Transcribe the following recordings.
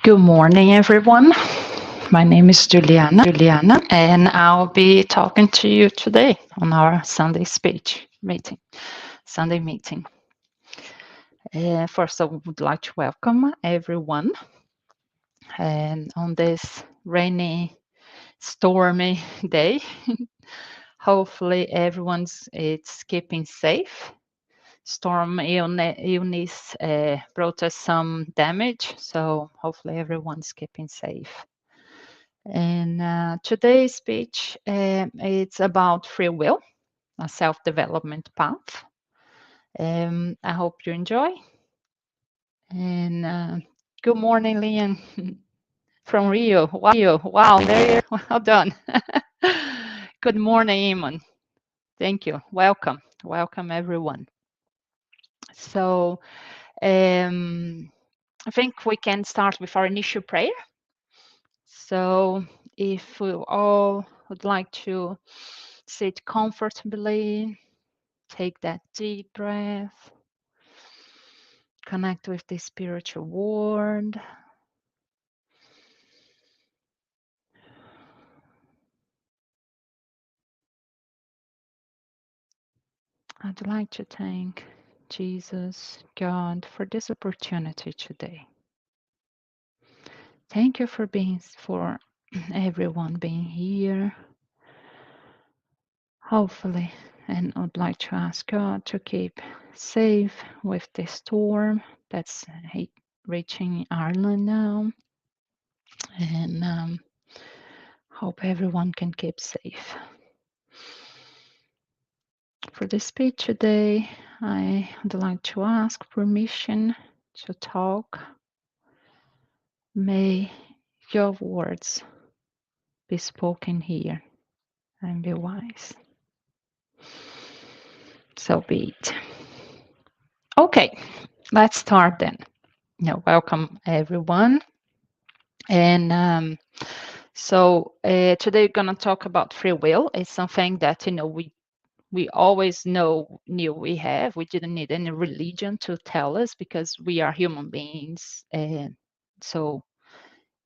Good morning, everyone. My name is Juliana, and I'll be talking to you today on our Sunday meeting. First, I would like to welcome everyone, and on this rainy, stormy day, hopefully everyone's keeping safe. Storm illness brought us some damage, so hopefully everyone's keeping safe. And today's speech, it's about free will, a self-development path. I hope you enjoy. And good morning, Liam from Rio. Wow, there you are. Well done. Good morning, Iman. Thank you. Welcome, everyone. So I think we can start with our initial prayer. So if we all would like to sit comfortably, take that deep breath, connect with the spiritual world. I'd like to thank Jesus, God, for this opportunity today. Thank you for everyone being here. Hopefully, and I'd like to ask God to keep safe with this storm that's reaching Ireland now, and hope everyone can keep safe. For the speech today, I would like to ask permission to talk. May your words be spoken here and be wise. So be it. Okay, let's start then. Welcome everyone. And so today we're going to talk about free will. It's something that we always knew we have. We didn't need any religion to tell us because we are human beings. And so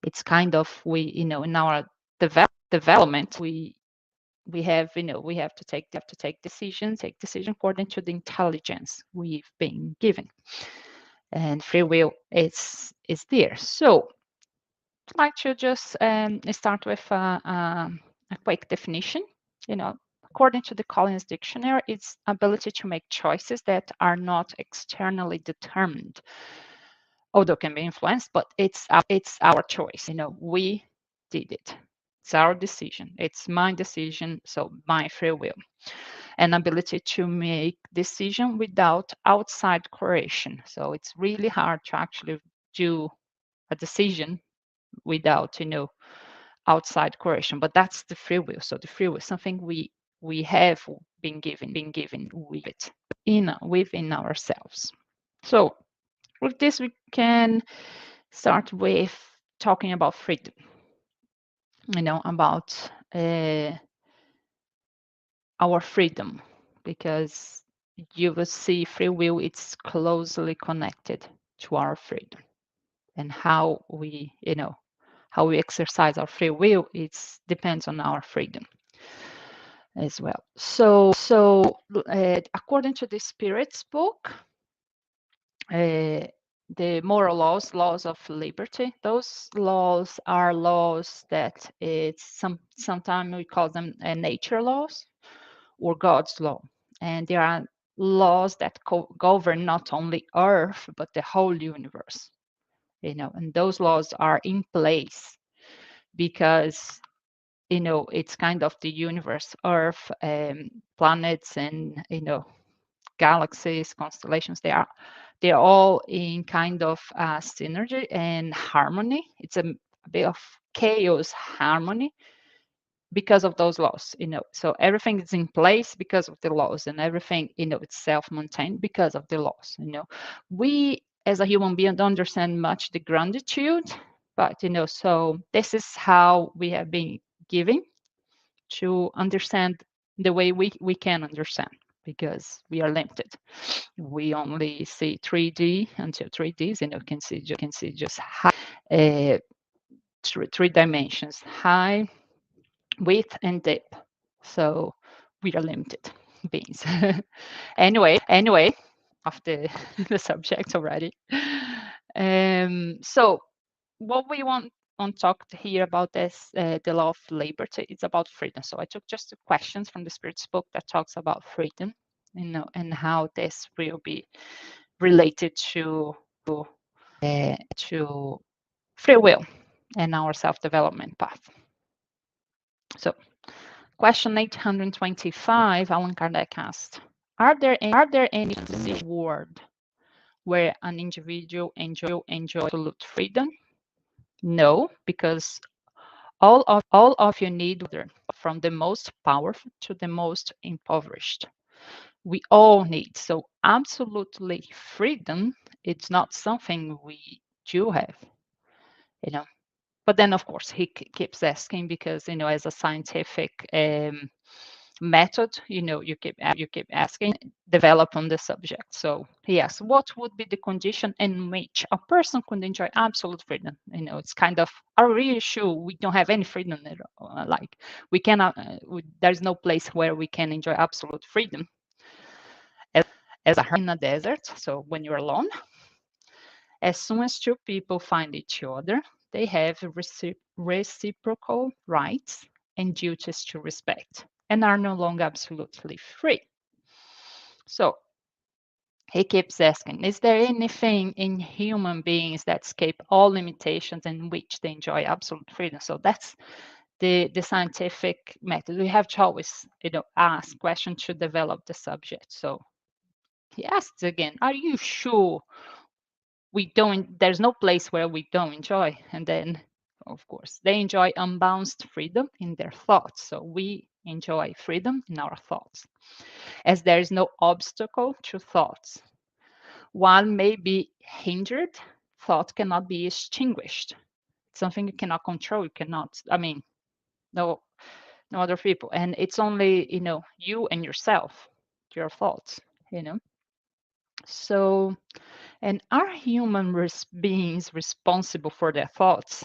it's kind of in our development, we have to take decisions according to the intelligence we've been given, and free will is there. So I'd like to just start with a quick definition. According to the Collins Dictionary, it's ability to make choices that are not externally determined, although can be influenced, but it's our choice. We did it. It's our decision. It's my decision, so my free will. An ability to make decision without outside correction. So it's really hard to actually do a decision without outside correction, but that's the free will. So the free will is something we have been given with it within ourselves. So with this, we can start with talking about freedom. About our freedom, because you will see free will, it's closely connected to our freedom, and how we exercise our free will, it depends on our freedom as well. So according to the Spirit's book, the moral laws of liberty, those laws are laws that sometimes we call them nature laws or God's law, and there are laws that govern not only Earth but the whole universe. And those laws are in place because it's kind of the universe, Earth, planets, and galaxies, constellations. They're all in kind of synergy and harmony. It's a bit of chaos harmony because of those laws. So everything is in place because of the laws, and everything it's self-maintained because of the laws. We as a human being don't understand much the gratitude, but so this is how we have been given to understand the way we can understand, because we are limited. We only see 3D until 3Ds, can see just how. uh, three dimensions: high, width, and depth. So we are limited beings. Anyway, of the the subject already. So what we want to talk here about is the law of liberty. It's about freedom. So I took just the questions from the Spirit's book that talks about freedom, and how this will be related to free will and our self-development path. So question 825, Allan Kardec asked, are there any world where an individual enjoys absolute freedom? No, because all of you need order, from the most powerful to the most impoverished. We all need. So absolutely freedom, it's not something we do have, you know. But then, of course, he keeps asking because, as a scientific method, you keep asking, develop on the subject. So he asks, what would be the condition in which a person could enjoy absolute freedom? It's kind of, are we really sure we don't have any freedom at all? Like we cannot, there's no place where we can enjoy absolute freedom. As a hermit in a desert, so when you're alone, as soon as two people find each other, they have reciprocal rights and duties to respect and are no longer absolutely free. So he keeps asking, is there anything in human beings that escape all limitations in which they enjoy absolute freedom? So that's the scientific method. We have to always, ask questions to develop the subject. So he asks again, are you sure there's no place where we don't enjoy? And then, of course, they enjoy unbounded freedom in their thoughts. So we enjoy freedom in our thoughts, as there is no obstacle to thoughts. While may be hindered, thought cannot be extinguished. It's something you cannot control. You cannot, no, no other people. And it's only, you and yourself, your thoughts, So, and are human beings responsible for their thoughts?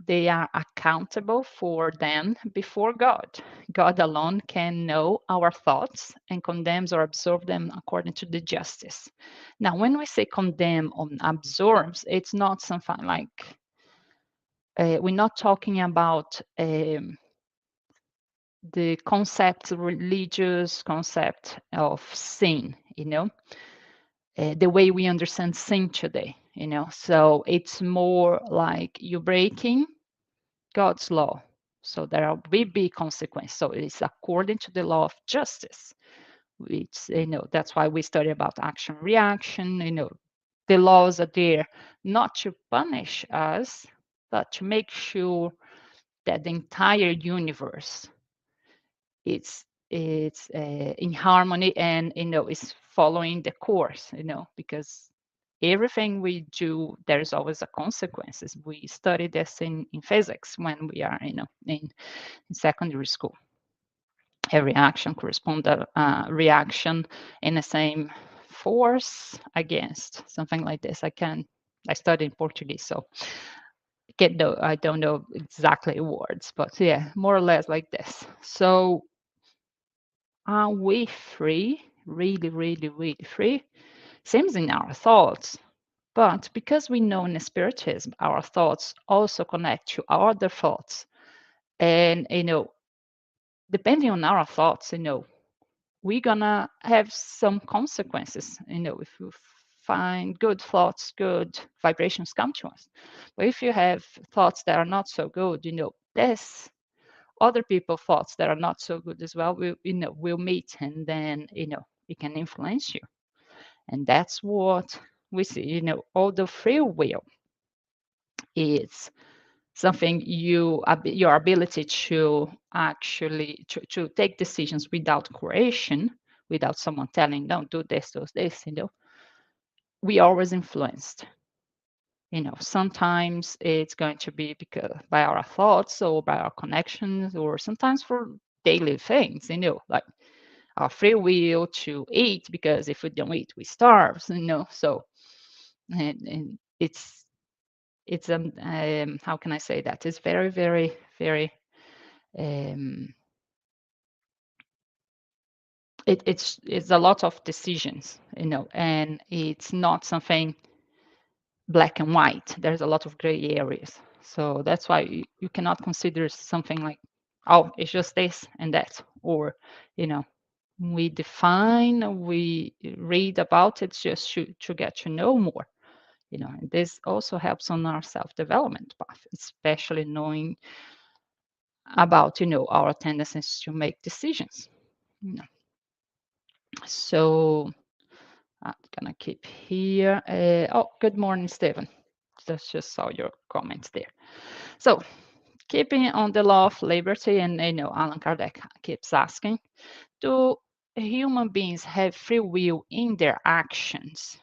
They are accountable for them before God. God alone can know our thoughts and condemns or absorbs them according to the justice. Now, when we say condemn or absorbs, it's not something like we're not talking about the concept, religious concept of sin, the way we understand sin today, So it's more like you breaking God's law. So there will be consequence. So it's according to the law of justice. Which, that's why we study about action reaction. The laws are there not to punish us, but to make sure that the entire universe it's in harmony and is following the course. Because everything we do, there's always a consequences. We study this in physics when we are in secondary school. Every action corresponds to a reaction in the same force against something like this. I study in Portuguese, so I don't know exactly words, but yeah, more or less like this. So are we free? Really, really, really free? Seems in our thoughts. But because we know in Spiritism, our thoughts also connect to our other thoughts. And, depending on our thoughts, we're gonna have some consequences. If you find good thoughts, good vibrations come to us. But if you have thoughts that are not so good, there's other people thoughts that are not so good as well. Will meet, and then it can influence you. And that's what we see. All the free will is something your ability to actually to take decisions without creation, without someone telling don't do this, do this. We always influenced. Sometimes it's going to be because by our thoughts or by our connections, or sometimes for daily things. Like our free will to eat, because if we don't eat we starve. So and it's it's how can I say that? It's very, very, very it's a lot of decisions, and it's not something black and white. There's a lot of gray areas. So that's why you cannot consider something like, oh, it's just this and that, or we define, we read about it just to get to know more. And this also helps on our self-development path, especially knowing about our tendencies to make decisions. So I'm gonna keep here. Oh, good morning, Stephen. Just saw your comments there. So keeping on the law of liberty, and Allan Kardec keeps asking, do human beings have free will in their actions?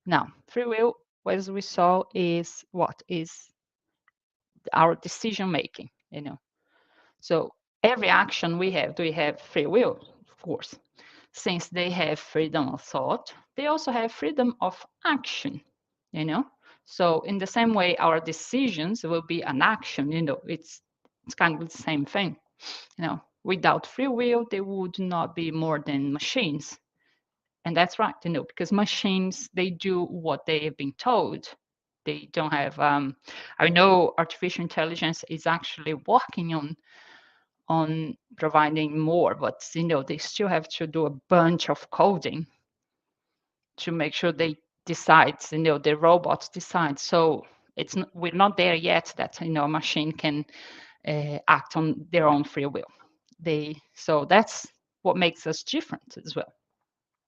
Now, free will, as we saw, is what is our decision making. So every action we have, do we have free will? Of course. Since they have freedom of thought, they also have freedom of action. So in the same way, our decisions will be an action. It's kind of the same thing. Without free will, they would not be more than machines. And that's right, because machines, they do what they have been told. They don't have, I know artificial intelligence is actually working on providing more, but they still have to do a bunch of coding to make sure they decide, the robots decide. So we're not there yet that a machine can act on their own free will. So that's what makes us different as well,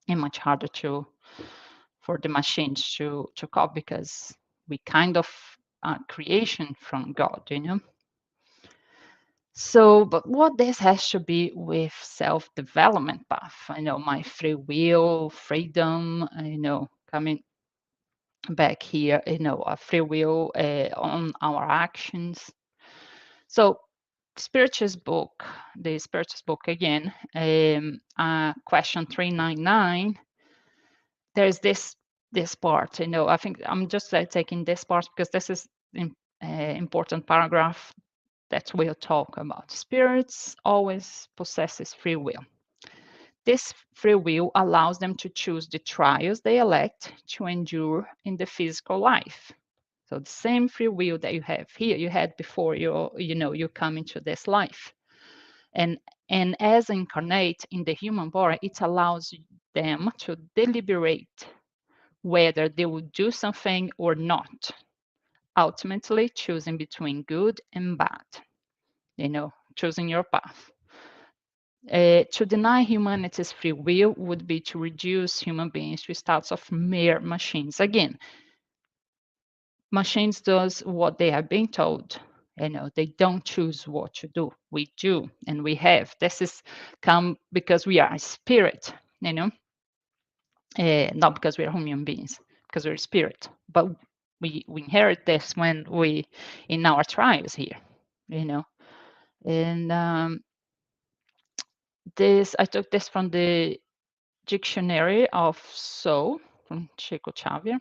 and much harder for the machines to copy, because we kind of creation from God. So, but what this has to be with self-development path, my free will, freedom, coming back here, a free will on our actions. So, Spirituous book, the Spirituous book again, question 399. There's this part, I think I'm just taking this part because this is important paragraph that we'll talk about. Spirits always possesses free will. This free will allows them to choose the trials they elect to endure in the physical life. So the same free will that you have here, you had before you come into this life. And as incarnate in the human body, it allows them to deliberate whether they will do something or not, ultimately choosing between good and bad, choosing your path. To deny humanity's free will would be to reduce human beings to status of mere machines. Again, machines does what they are being told. They don't choose what to do. We do, and we have. This is come because we are a spirit, not because we are human beings, because we're spirit. But we inherit this when we in our trials here, and this I took this from the Dictionary of Soul from Chico Xavier.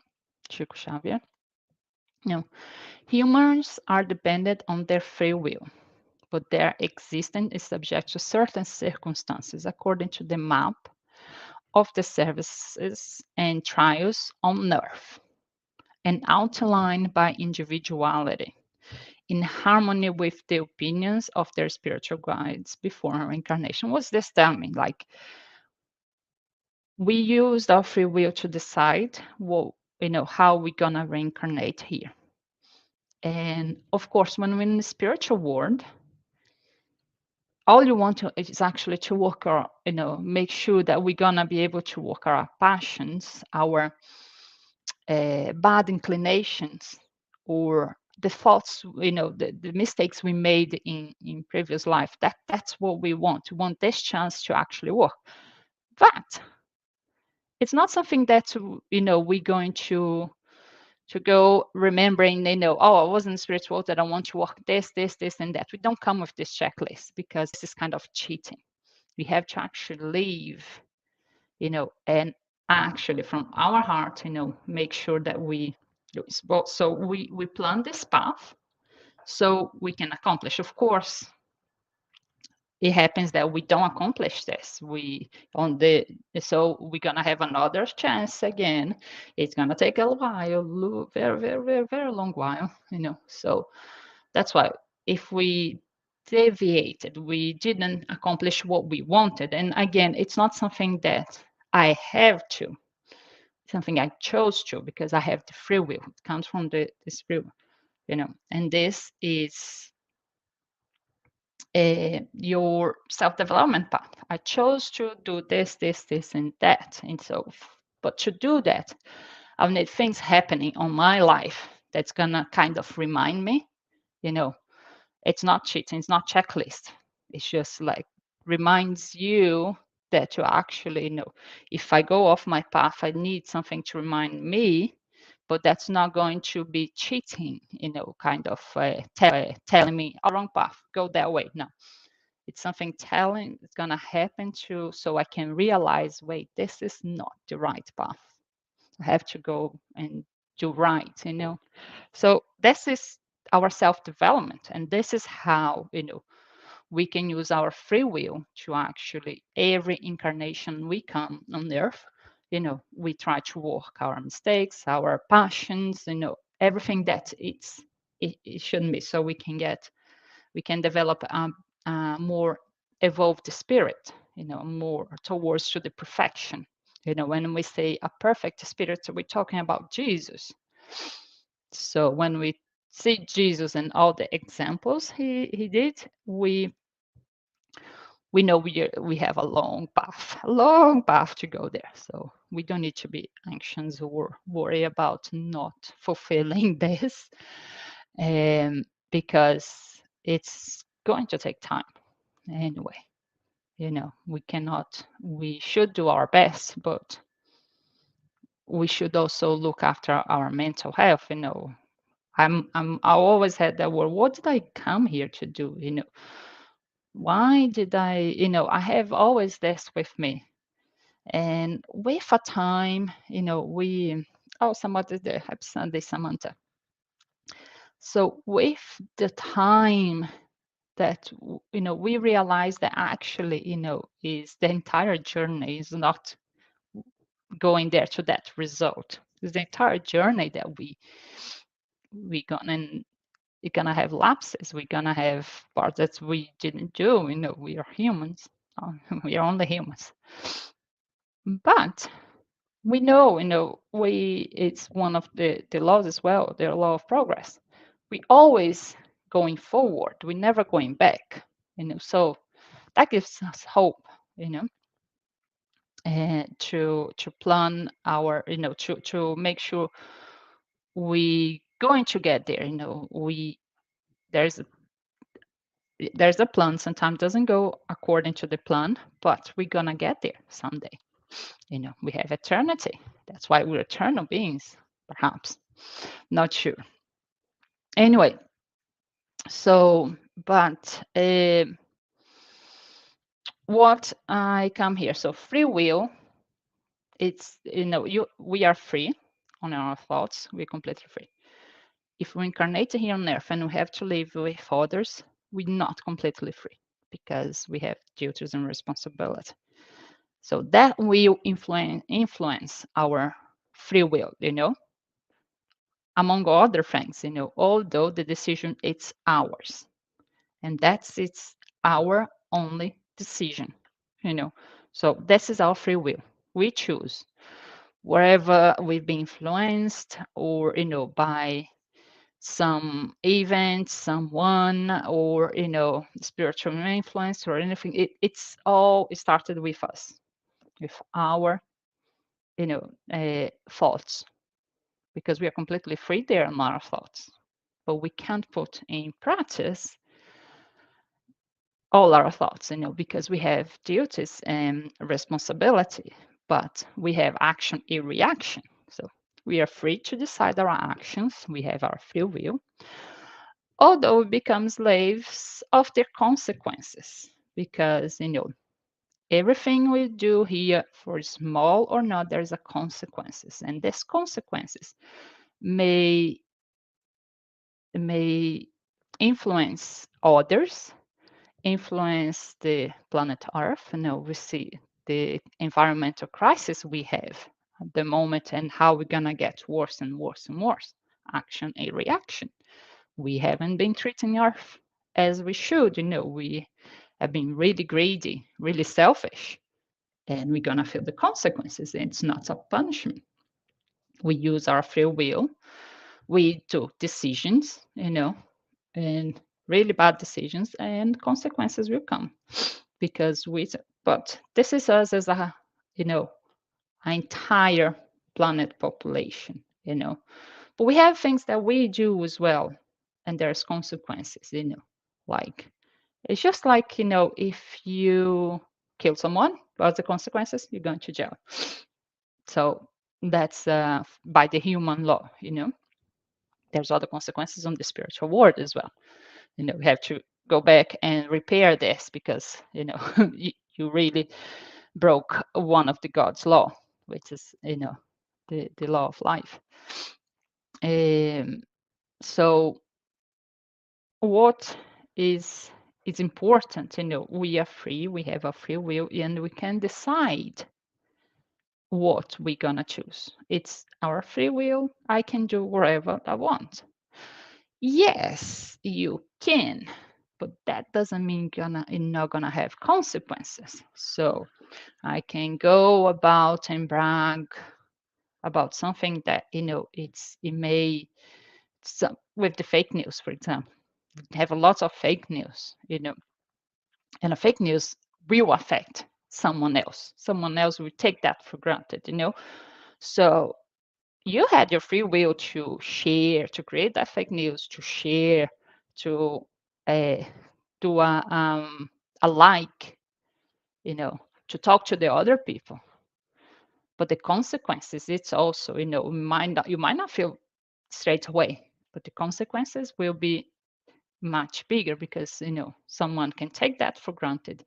Humans are dependent on their free will, but their existence is subject to certain circumstances according to the map of the services and trials on earth, and outlined by individuality, in harmony with the opinions of their spiritual guides before reincarnation. What's this tell me? Like, we used our free will to decide how we're gonna reincarnate here. And of course, when we're in the spiritual world, all you want to is actually to work our, make sure that we're gonna be able to work our passions, our bad inclinations, or the thoughts, the mistakes we made in previous life. That's what we want. We want this chance to actually work. But it's not something that we're going to go remembering, oh, I was in the spiritual world that I want to work this, and that. We don't come with this checklist because this is kind of cheating. We have to actually live, and actually from our heart, make sure that we So we plan this path so we can accomplish. Of course, it happens that we don't accomplish this. So we're gonna have another chance again. It's gonna take a while, very, very, very, very long while, So that's why if we deviated, we didn't accomplish what we wanted. And again, it's not something that I have to, something I chose to because I have the free will. It comes from this free will. And this is your self-development path. I chose to do this, this, this, and that. And so, but to do that, I'll need things happening on my life that's gonna kind of remind me, you know, it's not cheating, it's not checklist. It's just like reminds you that you actually know if I go off my path, I need something to remind me, but that's not going to be cheating, kind of telling me wrong path, go that way. No, it's something telling it's going to happen to, so I can realize, wait, this is not the right path. I have to go and do right. So this is our self-development, and this is how we can use our free will to actually every incarnation we come on earth, we try to work our mistakes, our passions, everything that it shouldn't be, so we can develop a more evolved spirit, more towards to the perfection. When we say a perfect spirit, we're talking about Jesus. So when we see Jesus and all the examples he did, we know we have a long path to go there. So we don't need to be anxious or worry about not fulfilling this, because it's going to take time anyway. We should do our best, but we should also look after our mental health. I always had that word, what did I come here to do? Why did I have always this with me. And with a time, somebody's there. Happy Sunday, Samantha. So with the time that, we realize that actually, is the entire journey is not going there to that result. It's the entire journey that we gonna have lapses. We're gonna have parts that we didn't do. We are humans. We are only humans. But we know, it's one of the laws as well, the law of progress. We always going forward. We never going back. So that gives us hope. And to plan our, to make sure we going to get there. There's a there's a plan. Sometimes doesn't go according to the plan, but we're gonna get there someday. We have eternity. That's why we're eternal beings, perhaps. Not sure. Anyway, so, but what I come here, so free will, it's, we are free on our thoughts. We're completely free. If we incarnate here on earth and we have to live with others, we're not completely free because we have duties and responsibility. So that will influence our free will, among other things, although the decision it's ours. And it's our only decision, So this is our free will. We choose wherever we've been influenced or, by some event, someone, or, spiritual influence or anything. It's all started with us, with our, thoughts, because we are completely free there on our thoughts, but we can't put in practice all our thoughts, because we have duties and responsibility, but we have action and reaction. So we are free to decide our actions. We have our free will, although we become slaves of their consequences, because, everything we do here, for small or not, there's a consequences, and these consequences may may influence others, influence the planet Earth. We see the environmental crisis we have at the moment and how we're gonna get worse and worse and worse. Action and reaction. We haven't been treating Earth as we should. We have been really greedy, really selfish, and we're gonna feel the consequences. It's not a punishment. We use our free will. We do decisions, and really bad decisions, and consequences will come because we. But this is us as you know, an entire planet population. But we have things that we do as well, and there's consequences. Like it's just like if you kill someone, what's the consequences? You're going to jail. So that's by the human law. There's other consequences on the spiritual world as well. We have to go back and repair this because you really broke one of the God's law, which is the law of life. So what is important? We are free. We have a free will, and we can decide what we're gonna choose. It's our free will. I can do whatever I want. Yes, you can, but that doesn't mean you're not gonna have consequences. So I can go about and brag about something that it may with the fake news, for example. We have a lot of fake news, and a fake news will affect someone else. Someone else will take that for granted. So you had your free will to share, to create that fake news, to share, to uh, do a like, to talk to the other people. But the consequences, it's also, you might not feel straight away, but the consequences will be much bigger because, someone can take that for granted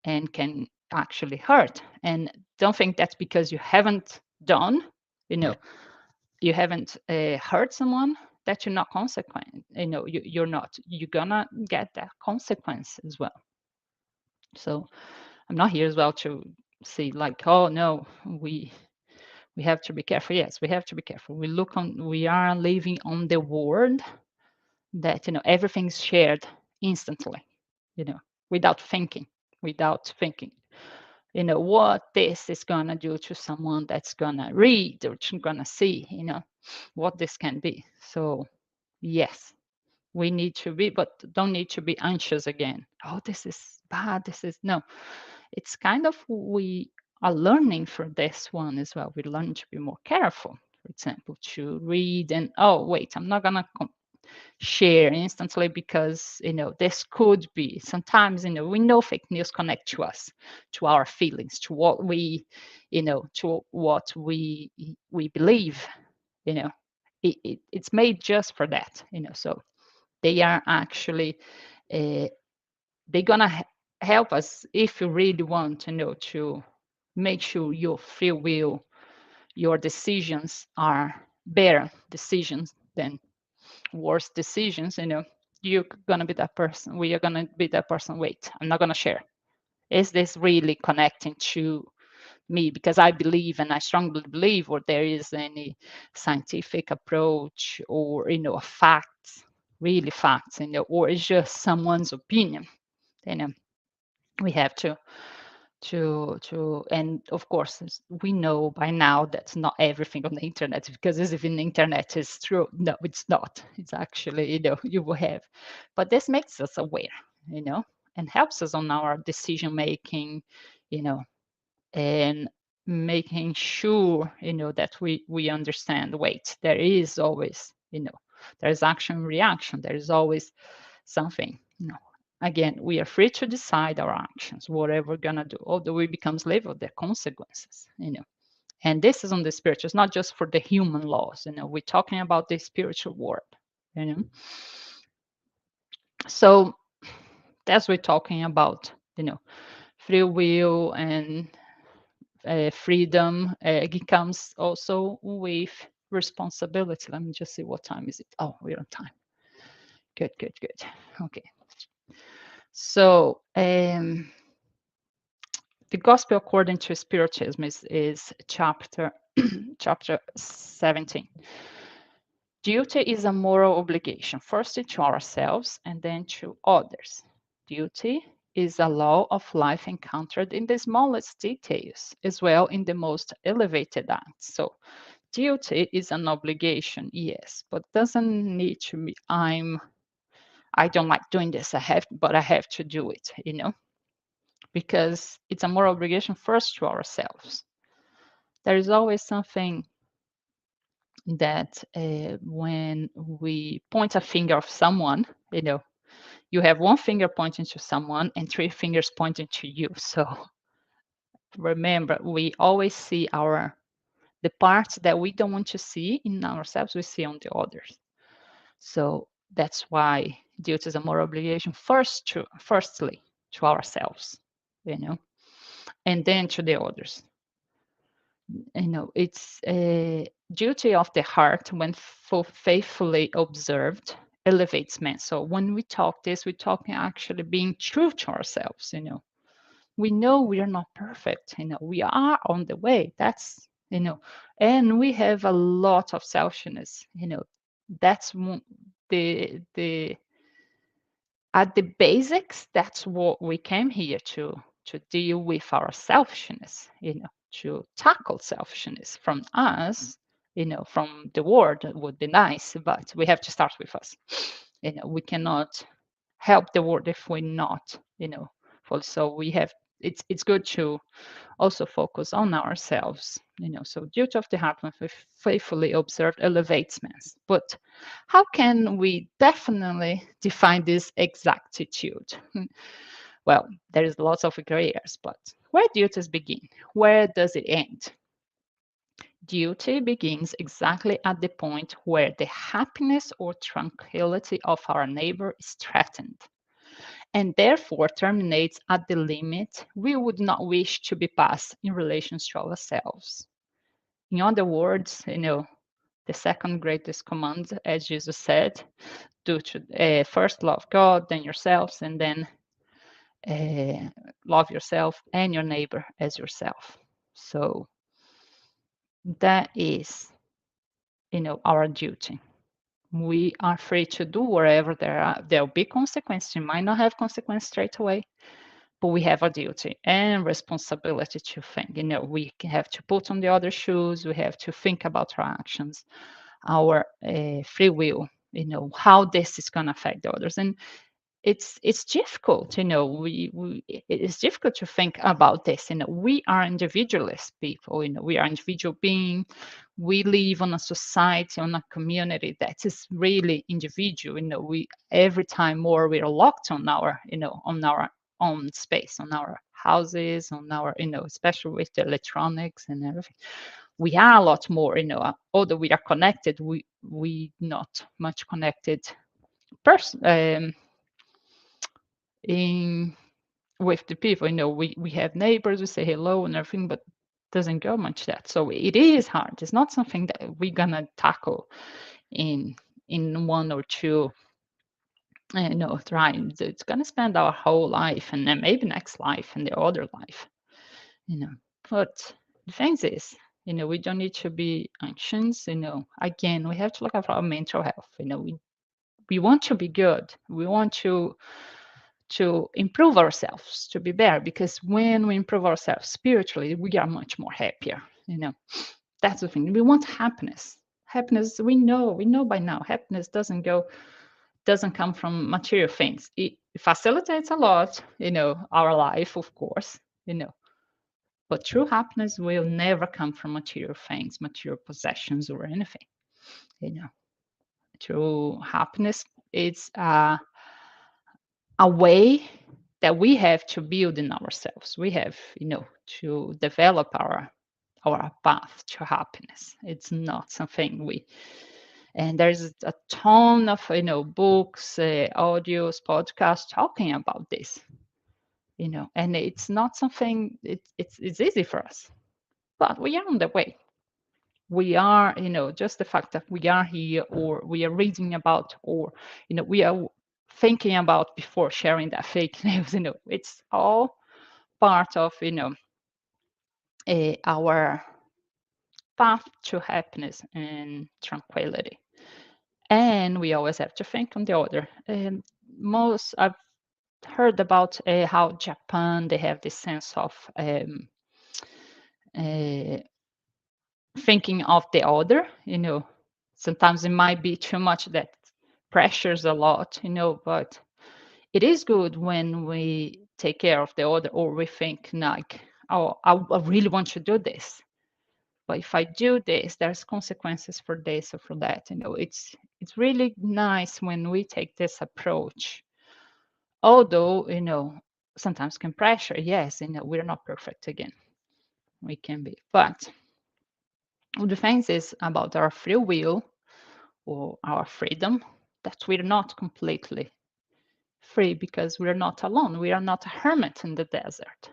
and can actually hurt. And don't think that's because you haven't done, you haven't hurt someone that you're not consequent. You're not. You're gonna get that consequence as well. So I'm not here as well to say like, oh no, we have to be careful. Yes, we have to be careful. We are living on the world that everything's shared instantly, you know, without thinking, without thinking. What this is gonna do to someone that's gonna read or gonna see, what this can be. So yes, we need to be, but don't need to be anxious again. Oh, this is bad. This is no. It's kind of we are learning from this one as well. We learn to be more careful. For example, to read and oh wait, I'm not gonna share instantly because this could be sometimes we know fake news connect to us, to our feelings, to what we to what we believe. It's made just for that. So they are actually they're gonna help us if you really want to make sure your free will, your decisions are better decisions than worse decisions. You're gonna be that person. We are gonna be that person. Wait, I'm not gonna share. Is this really connecting to me because I believe and I strongly believe, or there is any scientific approach, or a facts, really facts, or it's just someone's opinion. you know we have to and of course we know by now that's not everything on the internet, because as if in the internet is true. No, it's not. It's actually you will have, but this makes us aware, and helps us on our decision making, you know and making sure that we understand, wait, there is always, there's action reaction, there is always something. Again, we are free to decide our actions, whatever we're gonna do, although we become slave of their consequences. And this is on the spiritual. It's not just for the human laws. We're talking about the spiritual world. you know so that's we're talking about, free will and freedom. It comes also with responsibility. Let me just see what time is it. Oh, we're on time. Good, good, good. Okay. So the Gospel according to Spiritism is chapter chapter 17. Duty is a moral obligation, first to ourselves and then to others. Duty is a law of life encountered in the smallest details, as well in the most elevated acts. So duty is an obligation, yes, but doesn't need to be I don't like doing this, but I have to do it, because it's a moral obligation first to ourselves. There is always something that when we point a finger of someone, you have one finger pointing to someone and three fingers pointing to you. So remember, we always see the parts that we don't want to see in ourselves, we see on the others. So that's why duty is a moral obligation firstly to ourselves, and then to the others. It's a duty of the heart when faithfully observed elevates man. So when we talk this, we're talking actually being true to ourselves. We know we are not perfect. We are on the way. That's and we have a lot of selfishness. That's the at the basics. That's what we came here to deal with our selfishness. To tackle selfishness from us, from the world would be nice, but we have to start with us. We cannot help the world if we're not, so we have it's good to also focus on ourselves. So duty of the heart when faithfully observed elevates man. But how can we definitely define this exactitude? Well, there is lots of gray areas, but where duties begin? Where does it end? Duty begins exactly at the point where the happiness or tranquility of our neighbor is threatened, and therefore terminates at the limit we would not wish to be passed in relation to ourselves. In other words, the second greatest command, as Jesus said, do to first love God, then yourselves, and then love yourself and your neighbor as yourself. So that is, our duty. We are free to do wherever there'll be consequences. You might not have consequence straight away, but we have a duty and responsibility to think. We have to put on the other shoes. We have to think about our actions, our free will. How this is going to affect the others, and it's difficult. It's difficult to think about this. We are individualist people. We are individual beings. We live on a society, on a community that is really individual. We every time more we are locked on our own space, on our houses, on our especially with the electronics and everything. We are a lot more. Although we are connected, we not much connected person. In with the people. We have neighbors, we say hello and everything, but doesn't go much that. So it is hard. It's not something that we're gonna tackle in one or two times. It's gonna spend our whole life and then maybe next life and the other life. But the thing is, we don't need to be anxious. Again, we have to look at our mental health. We want to be good. We want to improve ourselves, to be better, because when we improve ourselves spiritually, we are much more happier. That's the thing. We want happiness. Happiness, we know by now, happiness doesn't come from material things. It facilitates a lot, our life, of course, but true happiness will never come from material things, material possessions, or anything. True happiness is a way that we have to build in ourselves. We have, to develop our path to happiness. It's not something and there's a ton of, books, audios, podcasts talking about this, and it's not something, it's easy for us, but we are on the way. We are, just the fact that we are here, or we are reading about, or, we are thinking about before sharing that fake news, it's all part of, our path to happiness and tranquility. And we always have to think on the other. And most I've heard about how Japan, they have this sense of uh, thinking of the other. Sometimes it might be too much that pressures a lot, but it is good when we take care of the other, or we think like, oh, I really want to do this, but if I do this, there's consequences for this or for that. It's really nice when we take this approach. Although, sometimes can pressure. Yes, we're not perfect again. We can be, but the thing is about our free will or our freedom, that we're not completely free, because we're not alone. We are not a hermit in the desert.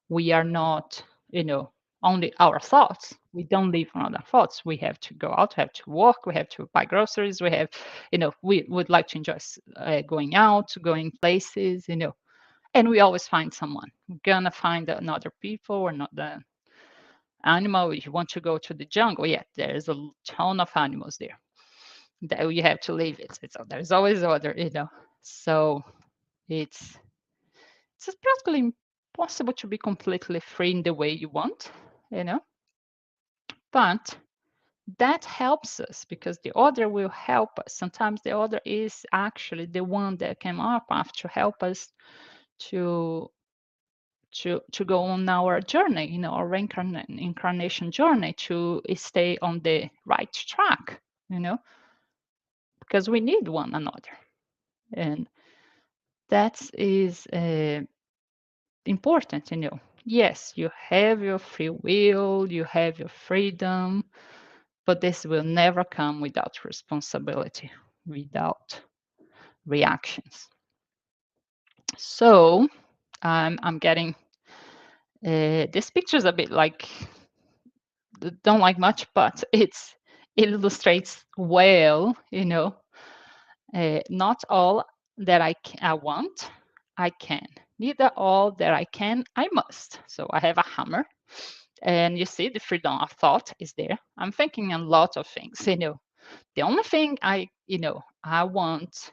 We are not, only our thoughts. We don't live on our thoughts. We have to go out, we have to walk, we have to buy groceries. We have, we would like to enjoy going out, going places, and we always find someone. We're gonna find another people or not the animal. If you want to go to the jungle, yeah, there's a ton of animals there that you have to leave it. There's always other, So it's it's practically impossible to be completely free in the way you want, you know. But that helps us, because the other will help us. Sometimes the other is actually the one that came up after to help us to to go on our journey, our incarnation journey, to stay on the right track, because we need one another. And that is important. Yes, you have your free will, you have your freedom, but this will never come without responsibility, without reactions. So I'm getting this picture is a bit like, don't like much, but it illustrates well, not all that I want, I can. Neither all that I can, I must. So I have a hammer, and you see the freedom of thought is there. I'm thinking a lot of things, The only thing I want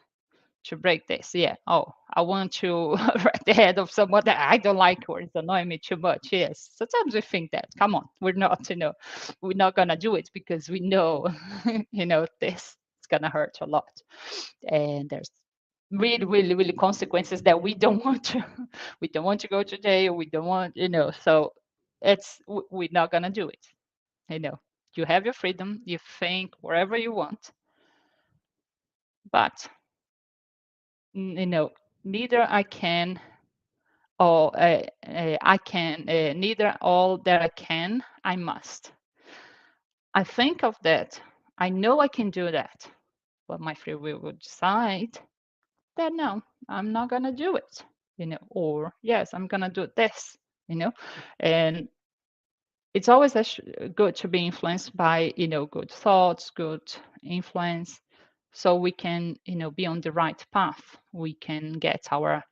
to break this. Yeah. Oh, I want to wreck the head of someone that I don't like or is annoying me too much. Yes. Sometimes we think that. Come on, we're not gonna do it because we know, this is gonna hurt a lot, and there's really, really, really consequences that we don't want to. We don't want to go to jail. We don't want, So we're not gonna do it. You have your freedom. You think wherever you want, but neither I can or I can, neither all that I can, I must. I think of that. I know I can do that, but my free will will decide that no, I'm not gonna do it, or yes, I'm gonna do this, and it's always good to be influenced by, good thoughts, good influence, so we can, be on the right path. We can get our,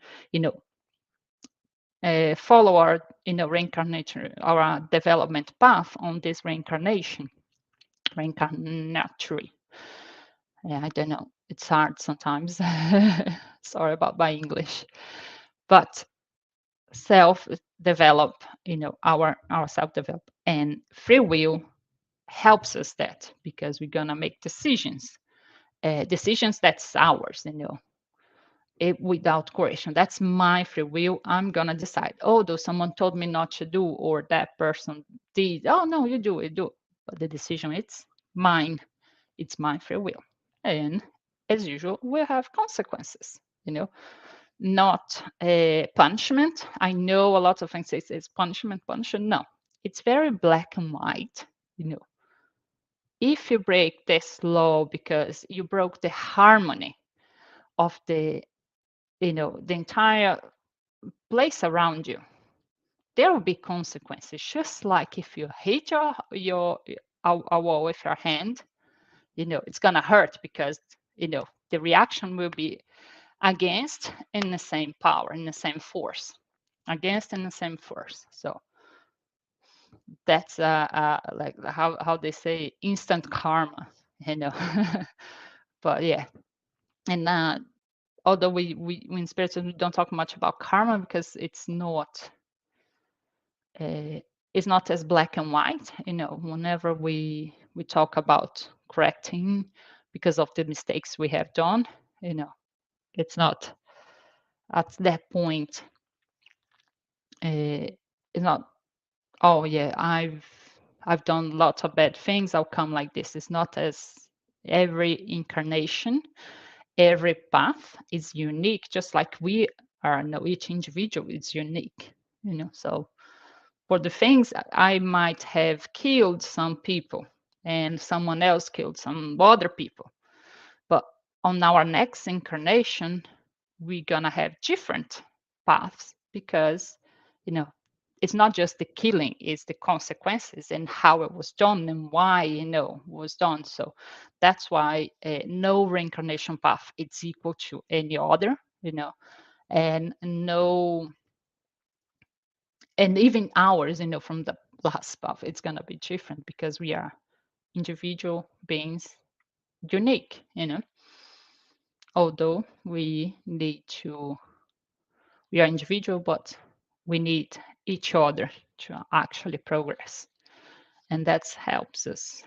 follow our reincarnation, our development path on this reincarnatory. Yeah, I don't know, it's hard sometimes. Sorry about my English. But self develop, our self develop, and free will helps us that, because we're gonna make decisions that's ours, without coercion. That's my free will. I'm gonna decide. Oh, though someone told me not to do, or that person did. Oh no, you do it, do. But the decision, it's mine. It's my free will, and as usual, we have consequences. Not a punishment. I know a lot of things say it's punishment, punishment. No, it's very black and white. If you break this law because you broke the harmony of the entire place around you, there will be consequences. Just like if you hit a wall with your hand, it's gonna hurt because the reaction will be against in the same power, in the same force, against in the same force. So that's like how they say instant karma, you know. But yeah, and although we in spiritualism we don't talk much about karma because uh, it's not as black and white. Whenever we talk about correcting because of the mistakes we have done, it's not at that point. It's not, oh yeah, I've done lots of bad things, I'll come like this. It's not as every incarnation, every path is unique, just like we are. No, each individual is unique. So for the things I might have killed some people and someone else killed some other people, but on our next incarnation we're gonna have different paths because it's not just the killing, it's the consequences and how it was done and why was done. So that's why no reincarnation path is equal to any other, and no, and even ours, from the last path, it's going to be different because we are individual beings, unique, although we are individual, but we need each other to actually progress. And that helps us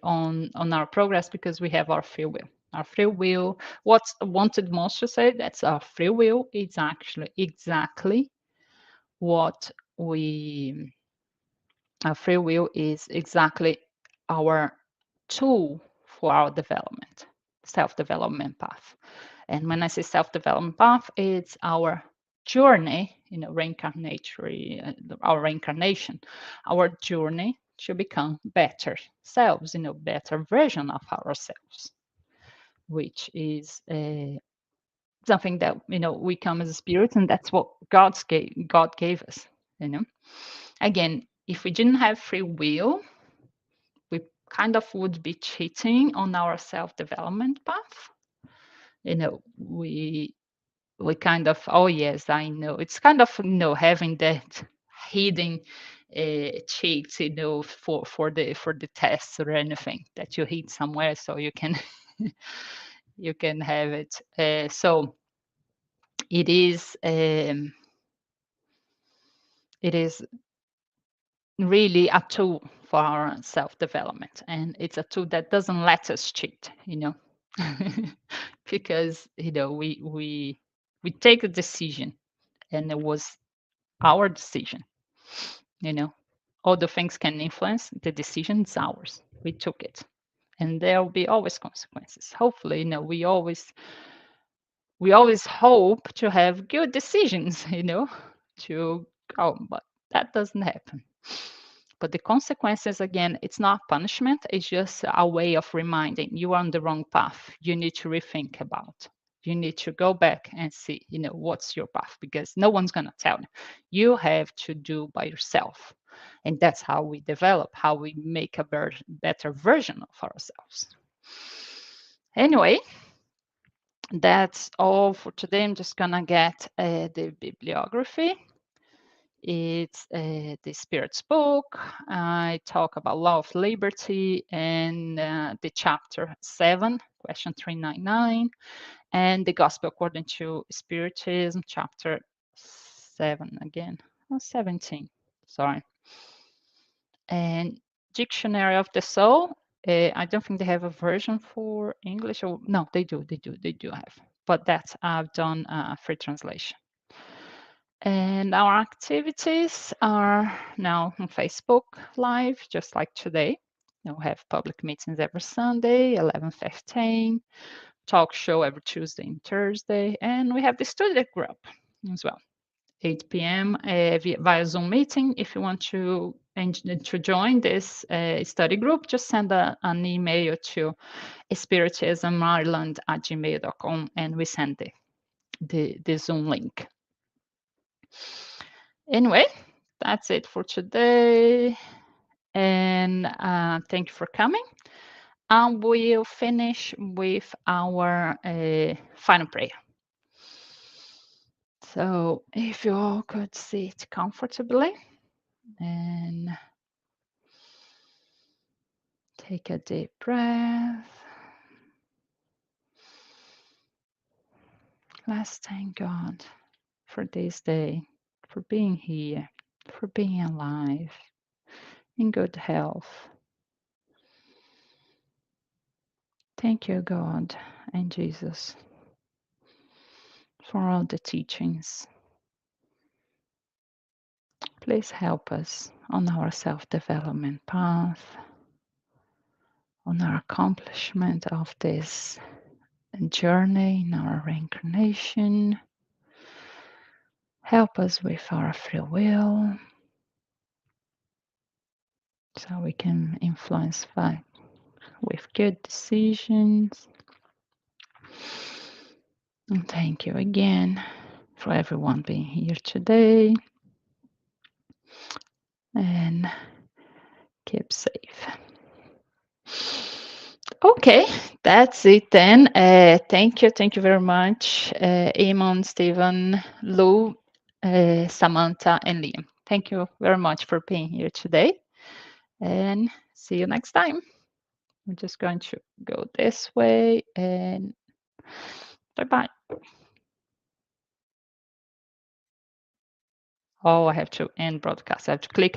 on our progress because we have our free will. Our free will, what's wanted most to say, that's our free will. It's actually exactly what our free will is exactly our tool for our development, self-development path. And when I say self-development path, it's our journey, reincarnatory, our reincarnation, our journey to become better selves, better version of ourselves, which is something that we come as a spirit, and that's what God gave us. Again, if we didn't have free will, we kind of would be cheating on our self-development path. We kind of, oh yes, I know, it's kind of having that hidden cheat, for the tests or anything that you hid somewhere so you can you can have it. So it is really a tool for our self-development, and it's a tool that doesn't let us cheat, because we take a decision, and it was our decision. All the things can influence the decision. It's ours, we took it, and there will be always consequences. Hopefully, we always hope to have good decisions, to go, but that doesn't happen. But the consequences, again, it's not punishment, it's just a way of reminding you are on the wrong path. You need to rethink about. You need to go back and see, what's your path, because no one's going to tell you. You have to do by yourself. And that's how we develop, how we make a better version of ourselves. Anyway, that's all for today. I'm just going to get the bibliography. It's the Spirit's book. I talk about law of liberty and the chapter 7, question 399, and the Gospel according to Spiritism, chapter 7 again, 17, sorry. And Dictionary of the Soul. I don't think they have a version for English. Or no, they do have. But that I've done free translation. And our activities are now on Facebook Live, just like today. We have public meetings every Sunday, 11:15, talk show every Tuesday and Thursday, and we have the study group as well, 8 p.m. Via Zoom meeting. If you want to join this study group, just send an email to spiritismireland@gmail.com, and we send the Zoom link. Anyway, that's it for today. And thank you for coming. And we'll finish with our final prayer. So if you all could sit comfortably and take a deep breath. Let's thank God for this day, for being here, for being alive, in good health. Thank you, God and Jesus, for all the teachings. Please help us on our self-development path, on our accomplishment of this journey in our reincarnation. Help us with our free will so we can influence with good decisions. And thank you again for everyone being here today. And keep safe. Okay, that's it then. Thank you very much, Eamon, Stephen, Lou, Samantha, and Liam. Thank you very much for being here today, and see you next time. I'm just going to go this way, and bye-bye. Oh, I have to end broadcast. I have to click